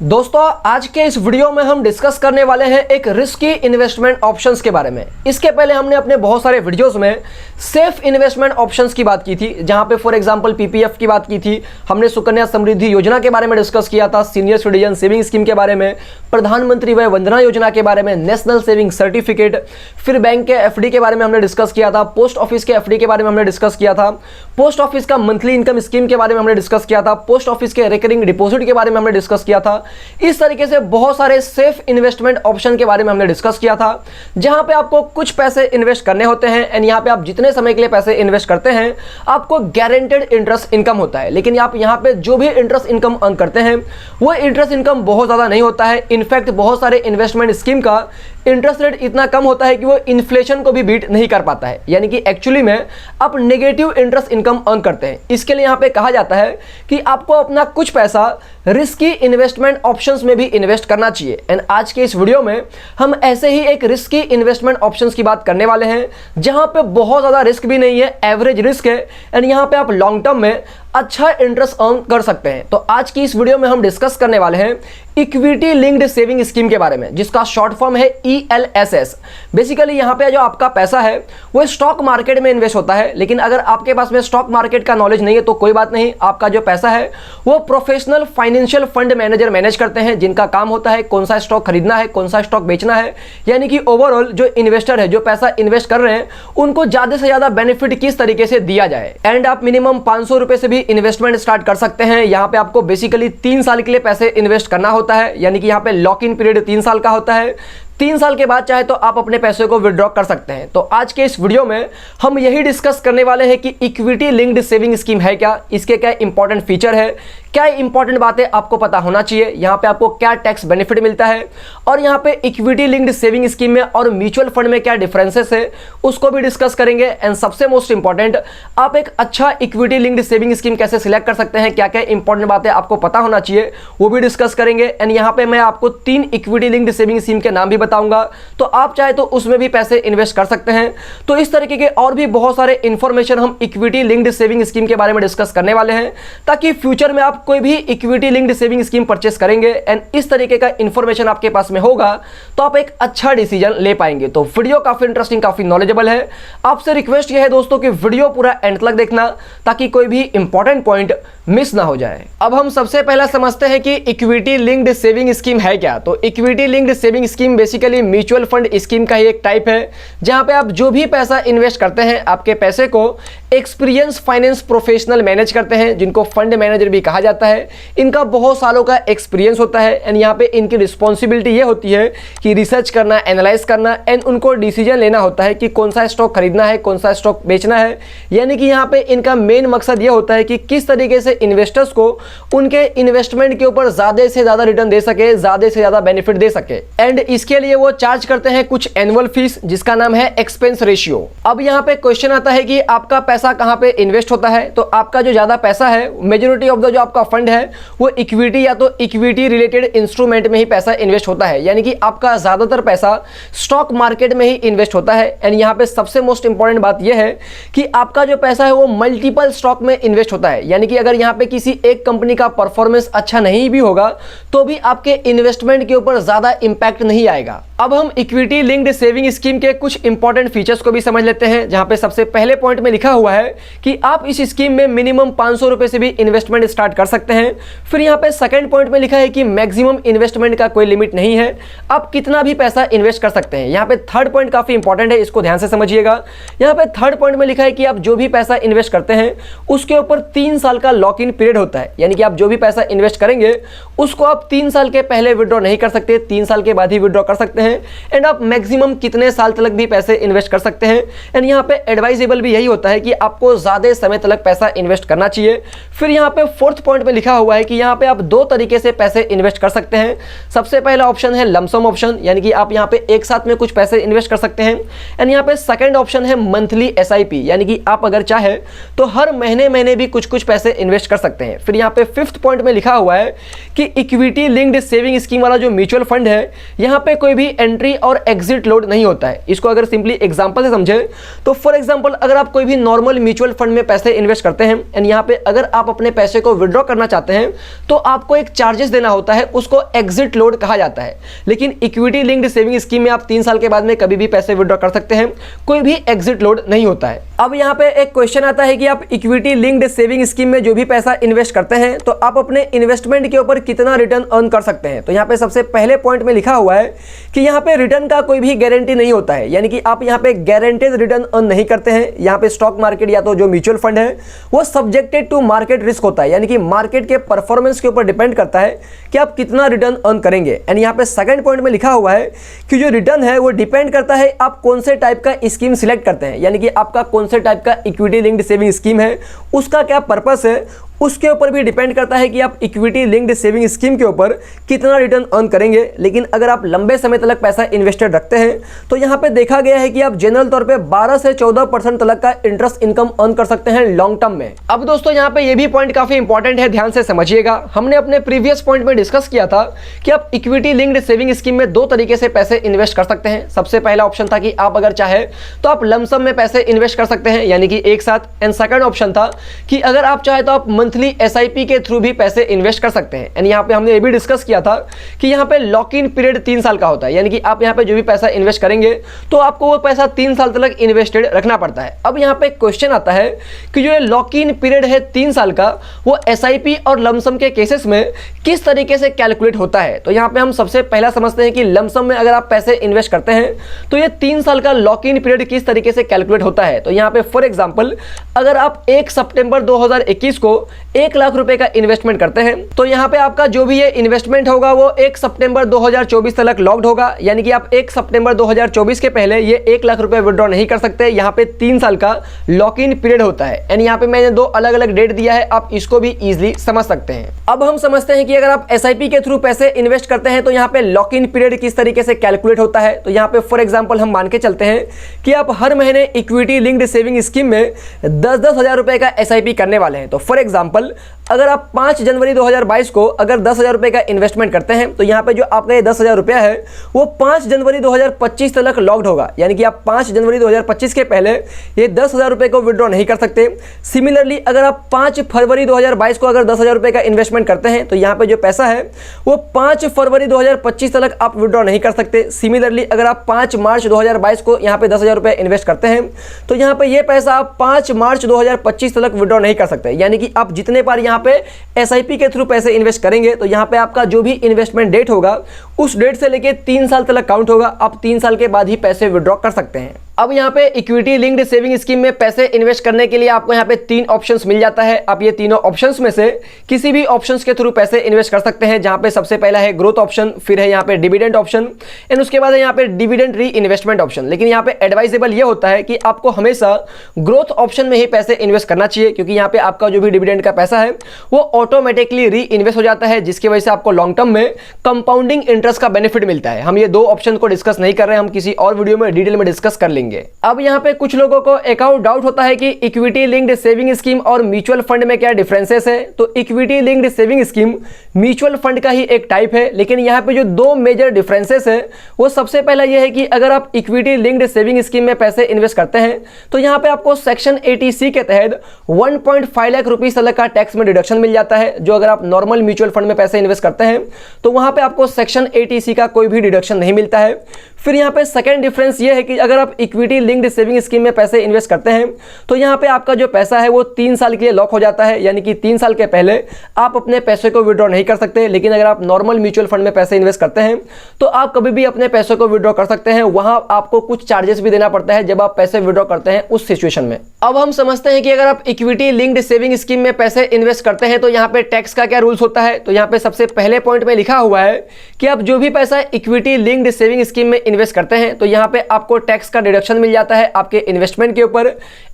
दोस्तों आज के इस वीडियो में हम डिस्कस करने वाले हैं एक रिस्की इन्वेस्टमेंट ऑप्शंस के बारे में। इसके पहले हमने अपने बहुत सारे वीडियोस में सेफ इन्वेस्टमेंट ऑप्शंस की बात की थी, जहां पे फॉर एग्जांपल पीपीएफ की बात की थी, हमने सुकन्या समृद्धि योजना के बारे में डिस्कस किया था, सीनियर सिटीजन सेविंग स्कीम के बारे में, प्रधानमंत्री वय वंदना योजना के बारे में, नेशनल सेविंग सर्टिफिकेट, फिर बैंक के एफडी के बारे में हमने डिस्कस किया था, पोस्ट ऑफिस के एफडी के बारे में हमने डिस्कस किया था, पोस्ट ऑफिस का मंथली इनकम स्कीम के बारे में हमने डिस्कस किया था, पोस्ट ऑफिस के रिकरिंग डिपॉजिट के बारे में हमने डिस्कस किया था। इस तरीके से बहुत सारे सेफ इन्वेस्टमेंट ऑप्शन के बारे में हमने डिस्कस किया था, जहां पे आपको कुछ पैसे इन्वेस्ट करने होते हैं एंड यहां पे आप जितने समय के लिए पैसे इन्वेस्ट करते हैं आपको गारंटेड इंटरेस्ट इनकम होता है। लेकिन आप यहां पे जो भी इंटरेस्ट इनकम अर्न करते हैं वो इंटरेस्ट इनकम बहुत ज्यादा नहीं होता है। इनफैक्ट बहुत सारे इन्वेस्टमेंट स्कीम का इंटरेस्ट रेट इतना कम होता है कि वो इन्फ्लेशन को भी बीट नहीं कर पाता है, यानी कि एक्चुअली में आप नेगेटिव इंटरेस्ट इनकम अर्न करते हैं। इसके लिए यहां पे कहा जाता है कि आपको अपना कुछ पैसा रिस्की इन्वेस्टमेंट ऑप्शंस में भी इन्वेस्ट करना चाहिए। एंड आज के इस वीडियो में हम ऐसे ही एक रिस्की इन्वेस्टमेंट ऑप्शंस की बात करने वाले हैं, जहां पे बहुत ज्यादा रिस्क भी नहीं है, एवरेज रिस्क है एंड यहां पे आप लॉन्ग टर्म में अच्छा इंटरेस्ट अर्न कर सकते हैं। तो आज की इस वीडियो में हम डिस्कस करने वाले हैं इक्विटी लिंक्ड सेविंग स्कीम के बारे में, जिसका शॉर्ट फॉर्म है ELSS। बेसिकली यहाँ पे जो आपका पैसा है वो स्टॉक मार्केट में इन्वेस्ट होता है, लेकिन अगर आपके पास में स्टॉक मार्केट का नॉलेज नहीं है तो कोई बात नहीं, आपका जो पैसा है वो professional financial fund manager manage करते हैं, जिनका काम होता है कौन सा स्टॉक खरीदना है, कौन सा स्टॉक बेचना है, यानी कि ओवरऑल जो इन्वेस्टर है, जो पैसा इन्वेस्ट कर रहे हैं, उनको ज्यादा से ज्यादा बेनिफिट किस तरीके से दिया जाए। एंड आप मिनिमम 500 रुपए से भी इन्वेस्टमेंट स्टार्ट कर सकते हैं। यहाँ पे आपको बेसिकली 3 साल के लिए पैसे इन्वेस्ट करना होता है, यानी कि यहाँ पे लॉक इन पीरियड 3 साल का होता है। 3 साल के बाद चाहे तो आप अपने पैसे को विड्रॉ कर सकते हैं। तो आज के इस वीडियो में हम यही डिस्कस करने वाले हैं कि इक्विटी लिंक्ड सेविंग स्कीम है क्या, इसके क्या इंपॉर्टेंट फीचर है, क्या इंपॉर्टेंट बातें आपको पता होना चाहिए, यहाँ पे आपको क्या टैक्स बेनिफिट मिलता है, और यहाँ पे इक्विटी लिंक्ड सेविंग स्कीम में और म्यूचुअल फंड में क्या डिफरेंसेस है उसको भी डिस्कस करेंगे। एंड सबसे मोस्ट इंपॉर्टेंट, आप एक अच्छा इक्विटी लिंक्ड सेविंग स्कीम कैसे सिलेक्ट कर सकते हैं, क्या क्या इंपॉर्टेंट बातें आपको पता होना चाहिए वो भी डिस्कस करेंगे। एंड यहाँ पे मैं आपको 3 इक्विटी लिंक्ड सेविंग स्कीम के नाम भी बताऊंगा, तो आप चाहे तो उसमें भी पैसे इन्वेस्ट कर सकते हैं। तो इस तरीके के और भी बहुत सारे इंफॉर्मेशन हम इक्विटी लिंक्ड सेविंग स्कीम के बारे में डिस्कस करने वाले हैं, ताकि फ्यूचर में आप कोई भी equity linked saving scheme purchase करेंगे एंड इस तरीके का इंफॉर्मेशन आपके पास में होगा तो आप एक अच्छा डिसीजन ले पाएंगे। तो वीडियो काफी इंटरेस्टिंग, काफी नॉलेजेबल है। आपसे रिक्वेस्ट यह है दोस्तों कि वीडियो पूरा एंड तक देखना, ताकि कोई भी इंपॉर्टेंट पॉइंट मिस ना हो जाए। अब हम सबसे पहला समझते हैं कि इक्विटी लिंक्ड सेविंग स्कीम है क्या। तो equity linked saving scheme basically mutual fund scheme का ही एक टाइप है, जहां पे आप जो भी पैसा इन्वेस्ट करते हैं, आपके पैसे को एक्सपीरियंस फाइनेंस प्रोफेशनल मैनेज करते हैं, जिनको फंड मैनेजर भी कहा जाता है। इनका बहुत सालों का एक्सपीरियंस होता है एंड यहाँ पे इनकी रिस्पॉन्सिबिलिटी ये होती है कि रिसर्च करना, एनालाइज करना एंड उनको डिसीजन लेना होता है कि कौन सा स्टॉक खरीदना है, कौन सा स्टॉक बेचना है। यानी कि यहाँ पे इनका मेन मकसद ये होता है कि किस तरीके से इन्वेस्टर्स को उनके इन्वेस्टमेंट के ऊपर ज्यादा से ज्यादा रिटर्न दे सके, ज्यादा से ज्यादा बेनिफिट दे सके। एंड इसके लिए वो चार्ज करते हैं कुछ एनुअल फीस, जिसका नाम है एक्सपेंस रेशियो। अब यहाँ पे क्वेश्चन आता है कि आपका पैसा कहाँ पे इन्वेस्ट होता है। तो आपका जो ज्यादा पैसा है, मेजोरिटी ऑफ द जो आपका फंड है वो इक्विटी या तो इक्विटी रिलेटेड इंस्ट्रूमेंट में ही पैसा इन्वेस्ट होता है, यानी कि आपका ज्यादातर पैसा स्टॉक मार्केट में ही इन्वेस्ट होता है। एंड यहाँ पे सबसे मोस्ट इंपॉर्टेंट बात यह है कि आपका जो पैसा है वो मल्टीपल स्टॉक में इन्वेस्ट होता है, यानी कि अगर यहाँ पे किसी एक कंपनी का परफॉर्मेंस अच्छा नहीं भी होगा तो भी आपके इन्वेस्टमेंट के ऊपर ज्यादा इंपैक्ट नहीं आएगा। अब हम इक्विटी लिंक्ड सेविंग स्कीम के कुछ इंपॉर्टेंट फीचर्स को भी समझ लेते हैं, जहां पे सबसे पहले पॉइंट में लिखा हुआ है कि आप इस स्कीम में मिनिमम 500 रुपए से भी इन्वेस्टमेंट स्टार्ट कर सकते हैं। फिर यहाँ पे सेकंड पॉइंट में लिखा है कि मैक्सिमम इन्वेस्टमेंट का कोई लिमिट नहीं है, आप कितना भी पैसा इन्वेस्ट कर सकते हैं। यहाँ पे थर्ड पॉइंट काफी इंपॉर्टेंट है, इसको ध्यान से समझिएगा। यहाँ पे थर्ड पॉइंट में लिखा है कि आप जो भी पैसा इन्वेस्ट करते हैं उसके ऊपर 3 साल का लॉक इन पीरियड होता है, यानी कि आप जो भी पैसा इन्वेस्ट करेंगे उसको आप 3 साल के पहले विड्रॉ नहीं कर सकते, 3 साल के बाद ही विड्रॉ कर सकते हैं। एंड आप मैक्सिमम कितने साल तक भी पैसे इन्वेस्ट कर सकते हैं। एंड यहाँ पे एडवाइजेबल भी यही होता है कि आपको ज्यादा समय तक पैसा इन्वेस्ट करना चाहिए। फिर यहाँ पे फोर्थ पॉइंट में लिखा हुआ है कि यहाँ पे आप 2 तरीके से पैसे इन्वेस्ट कर सकते हैं। सबसे पहला ऑप्शन है लमसम ऑप्शन, यानी कि आप यहाँ पे एक साथ में कुछ पैसे इन्वेस्ट कर सकते हैं। एंड यहाँ पे सेकंड ऑप्शन है मंथली SIP, यानी कि आप अगर चाहे तो हर महीने भी कुछ कुछ पैसे इन्वेस्ट कर सकते हैं। फिर यहाँ पे फिफ्थ पॉइंट में लिखा हुआ है कि इक्विटी लिंक्ड सेविंग स्कीम वाला जो म्यूचुअल फंड है, यहाँ पे कोई भी एंट्री और एग्जिट लोड नहीं होता है। इसको अगर सिंपली एग्जांपल से समझे तो फॉर एग्जांपल अगर आप कोई भी नॉर्मल म्यूचुअल फंड में पैसे इन्वेस्ट करते हैं एंड यहाँ पे अगर आप अपने पैसे को विड्रॉ करना चाहते हैं तो आपको एक चार्जेस देना होता है, उसको एग्जिट लोड कहा जाता है। लेकिन इक्विटी लिंक्ड सेविंग स्कीम में आप 3 साल के बाद में कभी भी पैसे विड्रॉ कर सकते हैं, कोई भी एग्जिट लोड नहीं होता है। अब यहाँ पे एक क्वेश्चन आता है कि आप इक्विटी लिंक्ड सेविंग स्कीम में जो भी पैसा इन्वेस्ट करते हैं तो आप अपने इन्वेस्टमेंट के ऊपर कितना रिटर्न अर्न कर सकते हैं। तो यहाँ पे सबसे पहले पॉइंट में लिखा हुआ है कि यहाँ पे रिटर्न का कोई भी गारंटी नहीं होता है, यानी कि आप यहाँ पे गारंटेड रिटर्न अर्न नहीं करते हैं। यहाँ पे स्टॉक मार्केट या तो जो म्यूचुअल फंड है वो सब्जेक्टेड टू मार्केट रिस्क होता है, यानी कि मार्केट के परफॉर्मेंस के ऊपर डिपेंड करता है कि आप कितना रिटर्न अर्न करेंगे। एंड यहाँ पे सेकंड पॉइंट में लिखा हुआ है कि जो रिटर्न है वो डिपेंड करता है आप कौन से टाइप का स्कीम सिलेक्ट करते हैं, यानी कि आपका कौन से टाइप का इक्विटी लिंक्ड सेविंग स्कीम है, उसका क्या पर्पस है, उसके ऊपर भी डिपेंड करता है कि आप इक्विटी लिंक्ड सेविंग स्कीम के ऊपर कितना रिटर्न अर्न करेंगे। लेकिन अगर आप लंबे समय तक पैसा इन्वेस्टेड रखते हैं तो यहाँ पे देखा गया है कि आप जनरल तौर पे 12 से 14% तक का इंटरेस्ट इनकम अर्न कर सकते हैं लॉन्ग टर्म में। अब दोस्तों यहाँ पे ये भी पॉइंट काफी इंपॉर्टेंट है, ध्यान से समझिएगा। हमने अपने प्रीवियस पॉइंट में डिस्कस किया था कि आप इक्विटी लिंक्ड सेविंग स्कीम में 2 तरीके से पैसे इन्वेस्ट कर सकते हैं। सबसे पहला ऑप्शन था कि आप अगर चाहे तो आप लमसम में पैसे इन्वेस्ट कर सकते हैं, यानी कि एक साथ। एंड सेकंड ऑप्शन था कि अगर आप चाहे तो आप मंथली SIP के थ्रू भी पैसे इन्वेस्ट कर सकते हैं। एंड यहाँ पे हमने ये भी डिस्कस किया था कि यहाँ पे लॉक इन पीरियड 3 साल का होता है, यानी कि आप यहाँ पे जो भी पैसा इन्वेस्ट करेंगे तो आपको वो पैसा 3 साल तक इन्वेस्टेड रखना पड़ता है। अब यहाँ पे क्वेश्चन आता है कि जो लॉक इन पीरियड है 3 साल का वो SIP और लमसम के केसेस में किस तरीके से कैलकुलेट होता है। तो यहाँ पे हम सबसे पहला समझते हैं कि लमसम में अगर आप पैसे इन्वेस्ट करते हैं तो ये 3 साल का लॉक इन पीरियड किस तरीके से कैलकुलेट होता है। तो यहाँ पे फॉर एग्जाम्पल अगर आप 1 सितंबर 2021 को 1 लाख रुपए का इन्वेस्टमेंट करते हैं तो यहाँ पे आपका जो भी ये इन्वेस्टमेंट होगा वो 1 सितंबर 2024 तक लॉक्ड होगा, यानी कि आप 1 सितंबर 2024 के पहले ये 1 लाख रुपए विड्रॉ नहीं कर सकते। यहाँ पे 3 साल का लॉक इन पीरियड होता है। एंड यहाँ पे मैंने 2 अलग अलग डेट दिया है, आप इसको भी इजीली समझ सकते हैं। अब हम समझते हैं कि अगर आप SIP के थ्रू पैसे इन्वेस्ट करते हैं तो यहाँ पे लॉक इन पीरियड किस तरीके से कैलकुलेट होता है। तो यहाँ पे फॉर एग्जाम्पल हम मान के चलते हैं कि आप हर महीने इक्विटी लिंक्ड सेविंग स्कीम में 10-10 हजार रुपए का SIP करने वाले हैं। तो फॉर एग्जाम्पल अगर आप 5 जनवरी 2022 को अगर 10,000 रुपए का इन्वेस्टमेंट करते हैं तो यहाँ पे जो आपका ये 10,000 रुपया है वो 5 जनवरी 2025 तक लॉक्ड होगा, यानी कि आप 5 जनवरी 2025 के पहले ये 10,000 रुपए को विड्रॉ नहीं कर सकते। सिमिलरली अगर आप 5 फरवरी 2022 को अगर 10,000 रुपए का इन्वेस्टमेंट करते हैं तो यहाँ पे जो पैसा है वो 5 फरवरी 2025 तक आप विड्रॉ नहीं कर सकते। सिमिलरली अगर आप 5 मार्च 2022 को यहाँ पे 10,000 रुपए इन्वेस्ट करते हैं तो यहाँ पे ये पैसा आप 5 मार्च 2025 तक विड्रॉ नहीं कर सकते, यानी कि आप जितने बार यहाँ पे SIP के थ्रू पैसे इन्वेस्ट करेंगे तो यहाँ पे आपका जो भी इन्वेस्टमेंट डेट होगा उस डेट से लेके 3 साल तक काउंट होगा। आप 3 साल के बाद ही पैसे विड्रॉ कर सकते हैं। अब यहाँ पे इक्विटी लिंक्ड सेविंग स्कीम में पैसे इन्वेस्ट करने के लिए आपको यहाँ पे 3 ऑप्शंस मिल जाता है। आप ये तीनों ऑप्शंस में से किसी भी ऑप्शंस के थ्रू पैसे इन्वेस्ट कर सकते हैं, जहाँ पे सबसे पहला है ग्रोथ ऑप्शन, फिर है यहाँ पे डिविडेंड ऑप्शन एंड उसके बाद है यहाँ पे डिविडेंड री इन्वेस्टमेंट ऑप्शन। लेकिन यहाँ पे एडवाइजेबल ये होता है कि आपको हमेशा ग्रोथ ऑप्शन में ही पैसे इन्वेस्ट करना चाहिए, क्योंकि यहाँ पे आपका जो भी डिविडेंड का पैसा है वो ऑटोमेटिकली री इन्वेस्ट हो जाता है, जिसकी वजह से आपको लॉन्ग टर्म में कंपाउंडिंग इंटरेस्ट का बेनिफिट मिलता है। हम ये 2 ऑप्शन को डिस्कस नहीं कर रहे हैं, हम किसी और वीडियो में डिटेल में डिस्कस कर लेंगे। अब यहाँ पे कुछ लोगों को एक और डाउट होता है कि इक्विटी लिंक्ड सेविंग स्कीम और म्यूचुअल फंड में क्या डिफरेंसेस है। तो equity linked saving scheme mutual fund का ही एक टाइप है, लेकिन यहाँ पे जो 2 मेजर डिफरेंसेस है वो सबसे पहला ये है कि अगर आप इक्विटी लिंक्ड सेविंग स्कीम में पैसे इन्वेस्ट करते हैं तो यहाँ पे आपको सेक्शन 80C के तहत 1.5 लाख रुपीस तक का टैक्स में डिडक्शन मिल जाता है। जो अगर आप नॉर्मल म्यूचुअल फंड में पैसे इन्वेस्ट करते हैं तो वहां पे आपको सेक्शन 80C का कोई भी डिडक्शन नहीं मिलता है। फिर यहाँ पे सेकंड डिफरेंस ये है कि अगर आप इक्विटी लिंक्ड सेविंग स्कीम में पैसे इन्वेस्ट करते हैं तो यहाँ पे आपका जो पैसा है वो 3 साल के लिए लॉक हो जाता है, यानी कि 3 साल के पहले आप अपने पैसे को विड्रॉ नहीं कर सकते। लेकिन अगर आप नॉर्मल म्यूचुअल फंड में पैसे इन्वेस्ट करते हैं तो आप कभी भी अपने पैसे को विड्रॉ कर सकते हैं। वहां आपको कुछ चार्जेस भी देना पड़ता है जब आप पैसे विड्रॉ करते हैं उस सिचुएशन में। अब हम समझते हैं कि अगर आप इक्विटी लिंक्ड सेविंग स्कीम में पैसे इन्वेस्ट करते हैं तो यहाँ पे टैक्स का क्या रूल्स होता है। तो यहाँ पे सबसे पहले पॉइंट में लिखा हुआ है कि आप जो भी पैसा इक्विटी लिंक्ड सेविंग स्कीम में इन्वेस्ट करते हैं तो यहाँ पे आपको टैक्स का डिडक्शन मिल जाता है आपके इन्वेस्टमेंट के ऊपर।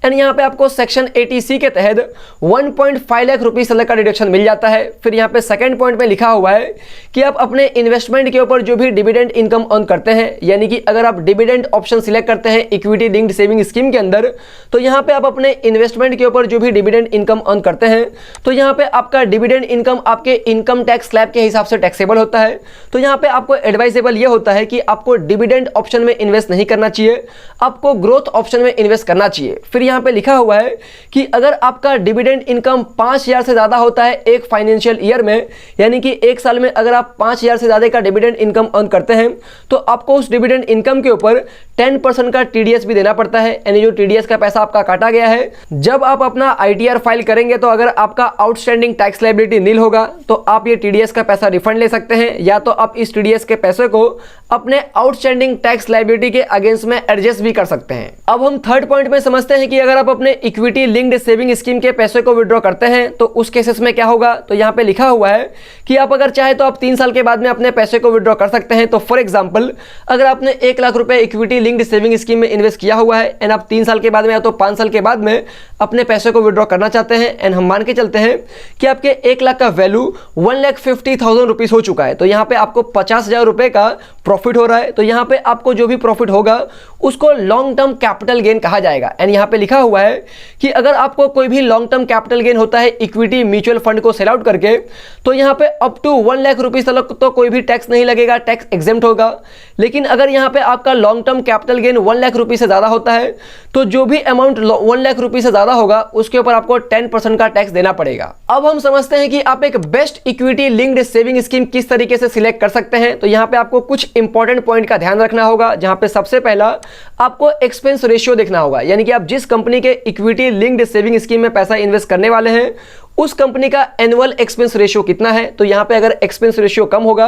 एंड यहाँ पे आपको सेक्शन 80C के तहत 1.5 लाख रुपीस तक का डिडक्शन मिल जाता है। फिर यहाँ पे सेकंड पॉइंट में लिखा हुआ है कि आप अपने इन्वेस्टमेंट के ऊपर जो भी डिविडेंड इनकम अर्न करते हैं, यानी कि अगर आप डिविडेंड ऑप्शन सिलेक्ट करते हैं इक्विटी लिंक्ड सेविंग स्कीम के अंदर, तो यहाँ पे आप अपने इन्वेस्टमेंट के ऊपर जो भी डिविडेंड इनकम अर्न करते हैं तो यहाँ पे आपका डिविडेंड इनकम आपके इनकम टैक्स स्लैब के हिसाब से टैक्सेबल होता है। तो यहाँ पे आपको एडवाइजेबल ये होता है कि आपको डिविडेंड ऑप्शन में इन्वेस्ट नहीं करना चाहिए, आपको ग्रोथ ऑप्शन में इन्वेस्ट करना चाहिए। फिर यहाँ पे लिखा हुआ है कि अगर आपका डिविडेंड इनकम 5,000 से ज्यादा होता है एक फाइनेंशियल ईयर में, यानी कि एक साल में अगर आप 5,000 से ज्यादा का डिविडेंड इनकम अर्न करते हैं तो आपको उस डिविडेंड इनकम के ऊपर 10% का टीडीएस भी देना पड़ता है, यानी जो टीडीएस का पैसा आपका काटा गया है। जब आप अपना आईटीआर फाइल करेंगे तो अगर आपका आउटस्टैंडिंग टैक्स लायबिलिटी नील होगा तो आप ये टीडीएस का पैसा रिफंड ले सकते हैं, या तो आप इस टीडीएस के पैसे को अपने आउटस्टैंडिंग टैक्स लायबिलिटी के अगेंस्ट में एडजस्ट भी कर सकते हैं। अब हम थर्ड पॉइंट में समझते हैं कि अगर आप अपने इक्विटी लिंक्ड सेविंग स्कीम के पैसे को विड्रॉ करते हैं तो उस केसेस में क्या होगा। तो यहाँ पे लिखा हुआ है कि आप अगर चाहे तो आप 3 साल के बाद में अपने पैसे को विड्रॉ कर सकते हैं। तो फॉर एग्जांपल अगर आपने 1 लाख रुपए इक्विटी लिंक्ड सेविंग स्कीम में इन्वेस्ट किया हुआ है एंड आप 3 साल के बाद में या तो 5 साल के बाद में अपने पैसे को विड्रॉ करना चाहते हैं एंड हम मान के चलते हैं कि आपके 1 लाख का वैल्यू 1,50,000 रुपीज हो चुका है, तो यहाँ पे आपको 50,000 रुपए का प्रॉफिट हो रहा है। तो यहाँ पे आपको जो भी प्रॉफिट होगा उसको लॉन्ग टर्म कैपिटल गेन कहा जाएगा। एंड यहाँ पे लिखा हुआ है कि अगर आपको कोई भी लॉन्ग टर्म कैपिटल गेन होता है इक्विटी म्यूचुअल फंड को सेल आउट करके, तो यहाँ पे अप टू 1 लाख रुपीज तक तो कोई भी टैक्स नहीं लगेगा, टैक्स एग्जेम्प्ट होगा। लेकिन अगर यहाँ पे आपका long term capital gain 1 lakh rupees से ज्यादा होता है तो जो भी अमाउंट 1 लाख रुपीज से ज्यादा होगा उसके ऊपर आपको 10% का टैक्स देना पड़ेगा। अब हम समझते हैं कि आप एक best equity linked saving scheme किस तरीके से सिलेक्ट कर सकते हैं। तो यहाँ पे आपको कुछ इंपॉर्टेंट पॉइंट का ध्यान रखना होगा, जहां पे सबसे पहला आपको एक्सपेंस रेशियो देखना होगा, यानी कि आप जिस कंपनी के इक्विटी लिंक्ड सेविंग स्कीम में पैसा इन्वेस्ट करने वाले हैं उस कंपनी का एनुअल एक्सपेंस रेशियो कितना है। तो यहाँ पे अगर एक्सपेंस रेशियो कम होगा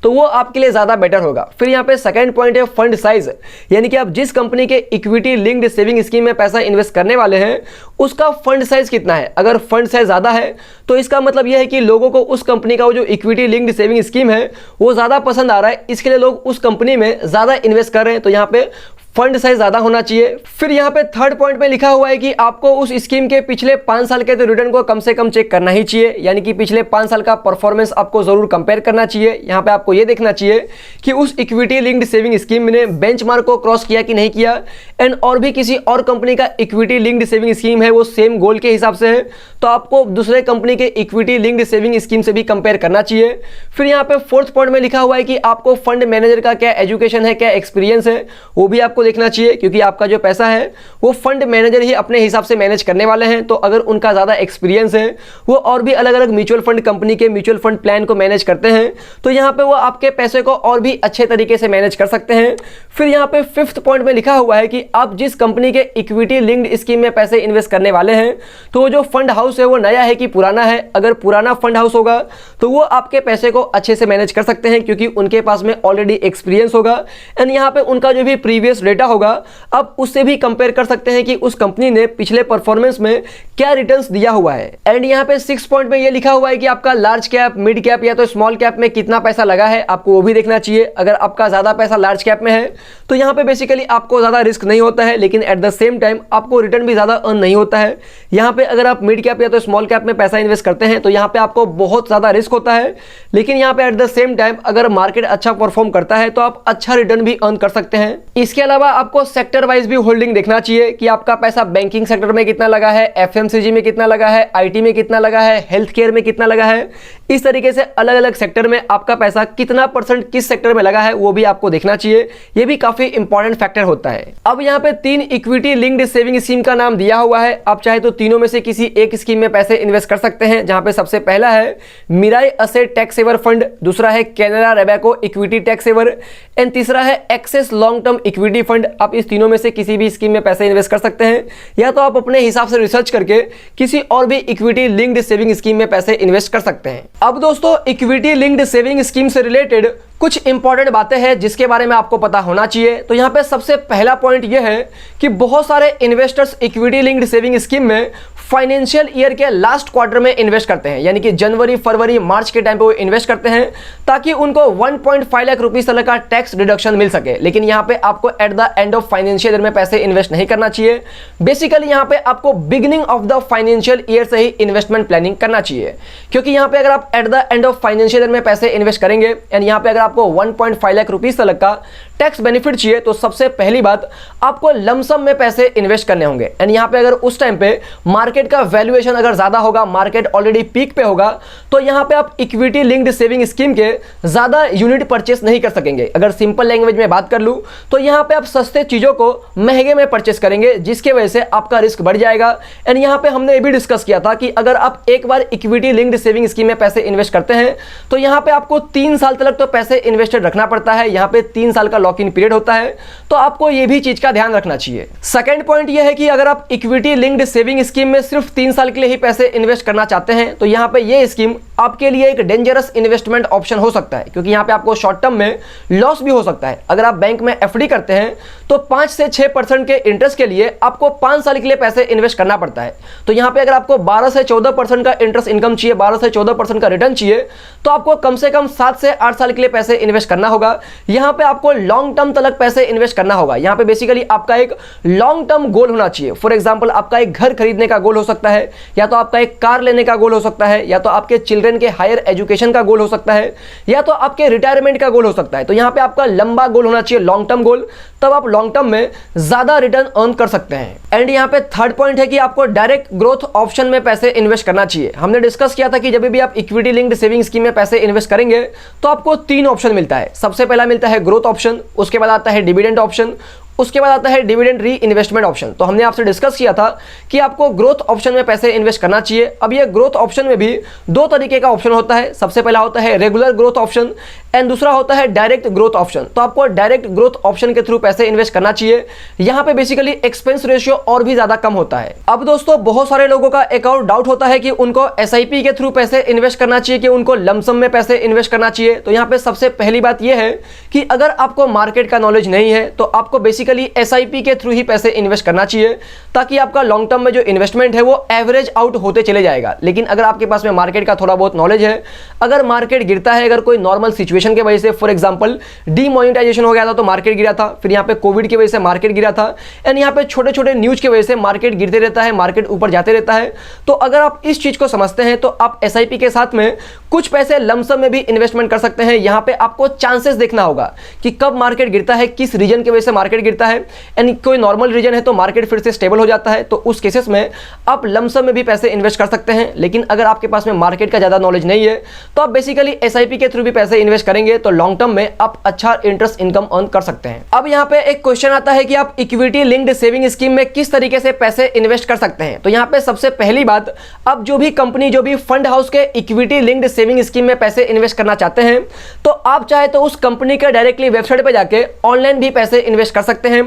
तो वो आपके लिए ज्यादा बेटर होगा। फिर यहाँ पे सेकंड पॉइंट है फंड साइज, यानी कि आप जिस कंपनी के इक्विटी लिंक्ड सेविंग स्कीम में पैसा इन्वेस्ट करने वाले हैं उसका फंड साइज कितना है। अगर फंड साइज ज्यादा है तो इसका मतलब यह है कि लोगों को उस कंपनी का वो जो इक्विटी लिंक्ड सेविंग स्कीम है वो ज्यादा पसंद आ रहा है, इसके लिए लोग उस कंपनी में ज्यादा इन्वेस्ट कर रहे हैं। तो यहाँ पे फंड साइज ज्यादा होना चाहिए। फिर यहाँ पे थर्ड पॉइंट में लिखा हुआ है कि आपको उस स्कीम के पिछले 5 साल के तो रिटर्न को कम से कम चेक करना ही चाहिए, यानी कि पिछले 5 साल का परफॉर्मेंस आपको जरूर कंपेयर करना चाहिए। यहाँ पे आपको ये देखना चाहिए कि उस इक्विटी लिंक्ड सेविंग स्कीम ने बेंचमार्क को क्रॉस किया कि नहीं किया, एंड और भी किसी और कंपनी का इक्विटी लिंक्ड सेविंग स्कीम है वो सेम गोल के हिसाब से है तो आपको दूसरे कंपनी के इक्विटी लिंक्ड सेविंग स्कीम से भी कंपेयर करना चाहिए। फिर यहाँ पे फोर्थ पॉइंट में लिखा हुआ है कि आपको फंड मैनेजर का क्या एजुकेशन है, क्या एक्सपीरियंस है, वो भी आपको देखना चाहिए, क्योंकि आपका जो पैसा है वो फंड मैनेजर ही अपने हिसाब से मैनेज करने वाले हैं। तो अगर उनका ज्यादा एक्सपीरियंस है, वो और भी अलग अलग म्यूचुअल फंड कंपनी के म्यूचुअल फंड प्लान को मैनेज करते हैं, तो यहाँ पे वो आपके पैसे को और भी अच्छे तरीके से मैनेज कर सकते हैं। फिर यहाँ पे फिफ्थ पॉइंट में लिखा हुआ है कि आप जिस कंपनी के इक्विटी लिंक्ड स्कीम में पैसे इन्वेस्ट करने वाले हैं तो वो जो फंड हाउस है वो नया है कि पुराना है। अगर पुराना फंड हाउस होगा तो वो आपके पैसे को अच्छे से मैनेज कर सकते हैं, क्योंकि उनके पास में ऑलरेडी एक्सपीरियंस होगा एंड यहाँ पे उनका जो भी प्रीवियस डेटा होगा आप उससे भी कंपेयर कर सकते हैं कि उस कंपनी ने पिछले परफॉर्मेंस में क्या रिटर्न्स दिया हुआ है। एंड यहाँ पे 6 पॉइंट में ये लिखा हुआ है कि आपका लार्ज कैप, मिड कैप या तो स्मॉल कैप में कितना पैसा लगा है, आपको वो भी देखना चाहिए। अगर आपका ज्यादा पैसा लार्ज कैप में है तो यहाँ पे बेसिकली आपको ज्यादा रिस्क नहीं होता है, लेकिन एट द सेम टाइम आपको रिटर्न भी ज्यादा अर्न नहीं होता है। यहाँ पे अगर आप मिड कैप या तो स्मॉल कैप में पैसा इन्वेस्ट करते हैं तो यहाँ पे आपको बहुत ज्यादा रिस्क होता है, लेकिन यहाँ पे एट द सेम टाइम अगर मार्केट अच्छा परफॉर्म करता है तो आप अच्छा रिटर्न भी अर्न कर सकते हैं। इसके अलावा आपको सेक्टर वाइज भी होल्डिंग देखना चाहिए कि आपका पैसा बैंकिंग सेक्टर में कितना लगा है, एफएमसीजी में कितना लगा है, आईटी में कितना लगा है, हेल्थ केयर में कितना लगा है। इस तरीके से अलग अलग सेक्टर में आपका पैसा कितना % किस सेक्टर में लगा है वो भी आपको देखना चाहिए, ये भी काफी इंपॉर्टेंट फैक्टर होता है। अब यहाँ पे 3 इक्विटी लिंक्ड सेविंग स्कीम का नाम दिया हुआ है, आप चाहे तो तीनों में से किसी एक स्कीम में पैसे इन्वेस्ट कर सकते हैं, जहां पे सबसे पहला है Mirae Asset Tax Saver Fund, दूसरा है Canara Robeco Equity Tax Saver and तीसरा है Axis Long Term Equity Fund. आप इस तीनों में से किसी भी स्कीम में पैसे इन्वेस्ट कर सकते हैं, या तो आप अपने हिसाब से रिसर्च करके किसी और भी इक्विटी लिंक्ड सेविंग स्कीम में पैसे इन्वेस्ट कर सकते हैं। अब दोस्तों इक्विटी लिंक्ड सेविंग स्कीम से रिलेटेड कुछ इंपॉर्टेंट बातें हैं जिसके बारे में आपको पता होना चाहिए। तो यहाँ पे सबसे पहला पॉइंट यह है कि बहुत सारे investors equity linked saving scheme में फाइनेंशियल ईयर के लास्ट क्वार्टर में इन्वेस्ट करते हैं, यानी कि जनवरी, फरवरी, मार्च के टाइम पे वो इन्वेस्ट करते हैं ताकि उनको 1.5 लाख रुपीस तक का टैक्स डिडक्शन मिल सके। लेकिन यहाँ पे आपको at the end of financial year में पैसे इन्वेस्ट नहीं करना चाहिए। बेसिकली यहाँ पे आपको beginning of the financial year से ही इन्वेस्टमेंट प्लानिंग करना चाहिए, क्योंकि यहाँ पे अगर आप at the end of financial year में पैसे इन्वेस्ट करेंगे एंड यहाँ पे अगर आपको 1.5 लाख रुपीस तक का टैक्स बेनिफिट चाहिए तो सबसे पहली बात आपको लमसम में पैसे इन्वेस्ट करने होंगे। एंड यहाँ पे अगर उस टाइम पे मार्केट का वैल्यूएशन अगर ज्यादा होगा, मार्केट ऑलरेडी पीक पे होगा, तो यहाँ पे आप इक्विटी लिंक्ड सेविंग स्कीम के ज्यादा यूनिट परचेस नहीं कर सकेंगे। अगर सिंपल लैंग्वेज में बात कर लूं तो यहाँ पे आप सस्ते चीजों को महंगे में परचेस करेंगे, जिसके वजह से आपका रिस्क बढ़ जाएगा। एंड यहाँ पे हमने ये भी डिस्कस किया था कि अगर आप एक बार इक्विटी लिंक्ड सेविंग स्कीम में पैसे इन्वेस्ट करते हैं तो यहाँ पे आपको 3 साल तक तो पैसे इन्वेस्टेड रखना पड़ता है। यहाँ पे 3 साल का लॉक इन पीरियड होता है, तो आपको ये भी चीज का ध्यान रखना चाहिए। सेकंड पॉइंट ये है कि अगर आप इक्विटी लिंक्ड सेविंग स्कीम में सिर्फ 3 साल के लिए ही पैसे इन्वेस्ट करना चाहते हैं तो यहाँ पे ये स्कीम आपके लिए एक डेंजरस इन्वेस्टमेंट ऑप्शन हो सकता है, क्योंकि यहाँ पे आपको शॉर्ट टर्म में लॉस भी हो सकता है। अगर आप बैंक में एफडी करते हैं तो 5 से 6% के इंटरेस्ट के लिए आपको 5 साल के लिए पैसे इन्वेस्ट करना पड़ता है। तो यहाँ पे अगर आपको 12 से 14% का इंटरेस्ट इनकम चाहिए, 12 से 14% का रिटर्न चाहिए, तो आपको कम से कम 7 से 8 साल के लिए पैसे इन्वेस्ट करना होगा। यहाँ पे आपको लॉन्ग टर्म तक पैसे इन्वेस्ट करना होगा। यहाँ पे बेसिकली आपका एक लॉन्ग टर्म गोल होना चाहिए। फॉर एग्जाम्पल आपका एक घर खरीदने का गोल हो सकता है, या तो आपका एक कार लेने का गोल हो सकता है, या तो आपके चिल्ड्रन के हायर एजुकेशन का गोल हो सकता है, या तो आपके रिटायरमेंट का गोल हो सकता है। तो यहाँ पे आपका लंबा गोल होना चाहिए, लॉन्ग टर्म गोल, तब आप लॉन्ग टर्म में ज्यादा रिटर्न अर्न कर सकते हैं। एंड यहाँ पे थर्ड पॉइंट है कि आपको डायरेक्ट ग्रोथ ऑप्शन में पैसे इन्वेस्ट करना चाहिए। हमने डिस्कस किया था कि जब भी आप इक्विटी लिंक्ड सेविंग स्कीम में पैसे इन्वेस्ट करेंगे तो आपको 3 ऑप्शन मिलता है। सबसे पहला मिलता है ग्रोथ ऑप्शन, उसके बाद आता है डिविडेंड ऑप्शन, उसके बाद आता है डिविडेंड री इन्वेस्टमेंट ऑप्शन। तो हमने आपसे डिस्कस किया था कि आपको ग्रोथ ऑप्शन में पैसे इन्वेस्ट करना चाहिए। अब ये ग्रोथ ऑप्शन में भी 2 तरीके का ऑप्शन होता है। सबसे पहला होता है रेगुलर ग्रोथ ऑप्शन एंड दूसरा होता है डायरेक्ट ग्रोथ ऑप्शन। तो आपको डायरेक्ट ग्रोथ ऑप्शन के थ्रू पैसे इन्वेस्ट करना चाहिए। यहाँ पे बेसिकली एक्सपेंस रेशियो और भी ज्यादा कम होता है। अब दोस्तों बहुत सारे लोगों का एक और डाउट होता है कि उनको एसआईपी के थ्रू पैसे इन्वेस्ट करना चाहिए कि उनको लमसम में पैसे इन्वेस्ट करना चाहिए। तो यहाँ पे सबसे पहली बात यह है कि अगर आपको मार्केट का नॉलेज नहीं है तो आपको बेसिकली एसआईपी के थ्रू ही पैसे इन्वेस्ट करना चाहिए, ताकि आपका लॉन्ग टर्म में जो इन्वेस्टमेंट है वो एवरेज आउट होते चले जाएगा। लेकिन अगर आपके पास में मार्केट का थोड़ा बहुत नॉलेज है, अगर मार्केट गिरता है, अगर कोई नॉर्मल सिचुएशन की वजह से, फॉर एग्जांपल डीमोनेटाइजेशन हो गया था तो मार्केट गिरा था, फिर यहाँ पे कोविड की वजह से मार्केट गिरा था, एंड यहाँ पे छोटे छोटे न्यूज की वजह से मार्केट गिरते रहता है, मार्केट ऊपर जाते रहता है। तो अगर आप इस चीज को समझते हैं तो आप एसआईपी के साथ में कुछ पैसे लमसम में भी इन्वेस्टमेंट कर सकते हैं। यहाँ पे आपको चांसेस देखना होगा कि कब मार्केट गिरता है, किस रीजन की वजह से मार्केट गिरता है, एंड कोई नॉर्मल रीजन है तो मार्केट फिर से स्टेबल हो जाता है, तो उस केसेस में आप लमसम में भी पैसे इन्वेस्ट कर सकते हैं। लेकिन अगर आपके पास में मार्केट का ज्यादा नॉलेज नहीं है तो आप बेसिकली एसआईपी के थ्रू भी पैसे इन्वेस्ट करेंगे तो लॉन्ग टर्म में आप अच्छा इंटरेस्ट इनकम अर्न कर सकते हैं। अब यहाँ पे एक क्वेश्चन आता है कि आप इक्विटी लिंक्ड सेविंग स्कीम में किस तरीके से पैसे इन्वेस्ट कर सकते हैं। तो यहाँ पे सबसे पहली बात, अब जो भी कंपनी, जो भी फंड हाउस के इक्विटी लिंक्ड सेविंग स्कीम में पैसे इन्वेस्ट करना चाहते हैं तो आप चाहे तो उस कंपनी के डायरेक्टली वेबसाइट पे जाके ऑनलाइन भी पैसे इन्वेस्ट कर सकते हैं।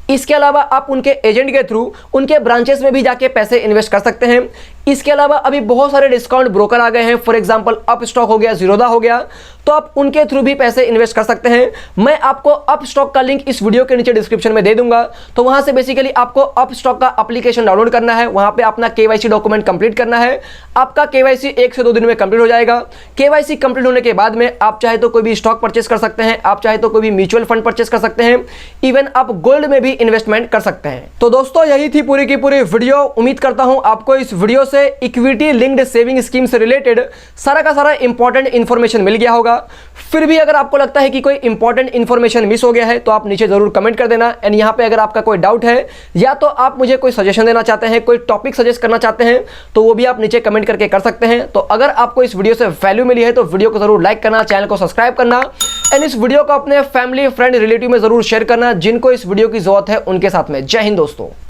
इसके अलावा आप उनके एजेंट के थ्रू उनके ब्रांचेस में भी जाके पैसे इन्वेस्ट कर सकते हैं। इसके अलावा अभी बहुत सारे डिस्काउंट ब्रोकर आ गए हैं, फॉर एग्जांपल अप स्टॉक हो गया, जीरोधा हो गया, तो आप उनके थ्रू भी पैसे इन्वेस्ट कर सकते हैं। मैं आपको अप स्टॉक का लिंक इस वीडियो के नीचे डिस्क्रिप्शन में दे दूंगा, तो वहां से बेसिकली आपको अप स्टॉक का एप्लीकेशन डाउनलोड करना है, वहां पे अपना केवाईसी डॉक्यूमेंट कंप्लीट करना है। आपका केवाईसी 1 से 2 दिन में कंप्लीट हो जाएगा। केवाईसी कंप्लीट होने के बाद में आप चाहे तो कोई भी स्टॉक परचेस कर सकते हैं, आप चाहे तो कोई भी म्यूचुअल फंड परचेस कर सकते हैं, इवन आप गोल्ड में भी इन्वेस्टमेंट कर सकते हैं। तो दोस्तों यही थी पूरी की पूरी वीडियो। उम्मीद करता हूं आपको इस वीडियो से इक्विटी लिंक्ड सेविंग स्कीम से रिलेटेड सारा का सारा इंपॉर्टेंट इंफॉर्मेशन मिल गया होगा। फिर भी अगर आपको लगता है कि कोई इंपॉर्टेंट इंफॉर्मेशन मिस हो गया है तो आप नीचे जरूर कमेंट कर देना। एंड यहाँ पे अगर आपका कोई डाउट है या तो आप मुझे कोई सजेशन देना चाहते हैं, कोई टॉपिक सजेस्ट करना चाहते हैं, तो वो भी आप नीचे कमेंट करके कर सकते हैं। तो अगर आपको इस वीडियो से वैल्यू मिली है तो वीडियो को जरूर लाइक करना, चैनल को सब्सक्राइब करना, एंड इस वीडियो को अपने फैमिली, फ्रेंड, रिलेटिव में जरूर शेयर करना जिनको इस वीडियो की जरूरत है उनके साथ में। जय हिंद दोस्तों।